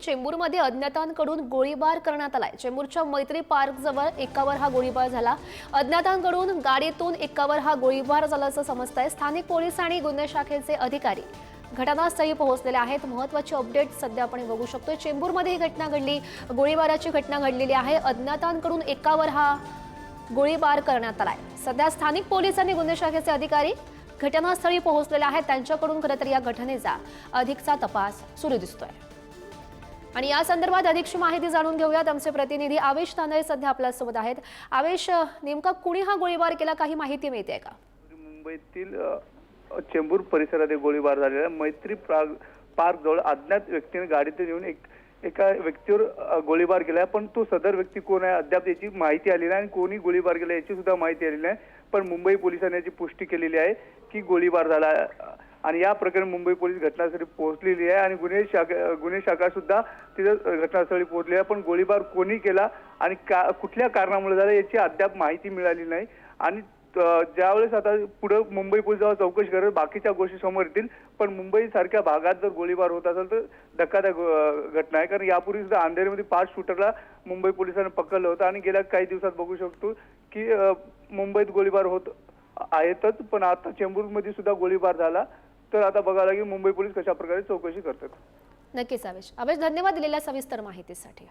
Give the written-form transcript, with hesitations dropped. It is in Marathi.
चेंबूरमध्ये अज्ञातांकडून गोळीबार करण्यात आलाय। चेंबूरच्या मैत्री पार्क जवळ एकावर हा गोळीबार झाला। अज्ञातांकडून गाडीतून एकावर हा गोळीबार झाल्याचं समजतंय। स्थानिक पोलीस आणि गुन्हे शाखेचे अधिकारी घटनास्थळी पोहोचलेले आहेत। महत्त्वाची अपडेट सध्या आपण बघू शकतो। चेंबूरमध्ये ही घटना घडली, गोळीबाराची घटना घडलेली आहे। अज्ञातांकडून एकावर हा गोळीबार करण्यात आलाय। सध्या स्थानिक पोलीस आणि गुन्हे शाखेचे अधिकारी घटनास्थळी पोहोचलेले आहेत। त्यांच्याकडून खरं तर या घटनेचा अधिकचा तपास सुरू दिसतोय आणि या संदर्भात अधिकची माहिती जाणून घेऊयात। आमचे प्रतिनिधी आवेश तांदळे सध्या आपल्यासोबत आहेत। आवेश, नेमका कुणी हा गोळीबार केला, काही माहिती मिळते का? मुंबईतील चेंबूर परिसरात गोळीबार झालेला। मैत्री पार्क जवळ अज्ञात व्यक्तीने गाडीतून येऊन एका व्यक्तीवर गोळीबार केला, पण तो सदर व्यक्ती कोण आहे अद्याप याची माहिती आली नाही आणि कोणी गोळीबार केला याची सुद्धा माहिती आली नाही। पण मुंबई पोलिसांनी याची पुष्टी केलेली आहे की गोळीबार झाला आणि या प्रकरणी मुंबई पोलीस घटनास्थळी पोहोचलेली आहे आणि गुन्हे शाखा सुद्धा तिथे घटनास्थळी पोहोचली आहे। पण गोळीबार कोणी केला आणि कुठल्या कारणामुळे झाला याची अद्याप माहिती मिळाली नाही आणि ज्यावेळेस आता पुढे मुंबई पोलीस जेव्हा चौकशी करत बाकीच्या गोष्टी समोर येतील। पण मुंबई सारख्या भागात जर गोळीबार होत असेल तर धक्कादायक घटना आहे, कारण यापूर्वी सुद्धा अंधेरीमध्ये 5 शूटरला मुंबई पोलिसांनी पकडलं होतं आणि गेल्या काही दिवसात बघू शकतो की मुंबईत गोळीबार होत आहेतच, पण आता चेंबूरमध्ये सुद्धा गोळीबार झाला। तर आता बघायला की मुंबई पोलीस कशा प्रकारे चौकशी करतात। नक्कीच आवेश, धन्यवाद दिलेल्या सविस्तर माहितीसाठी।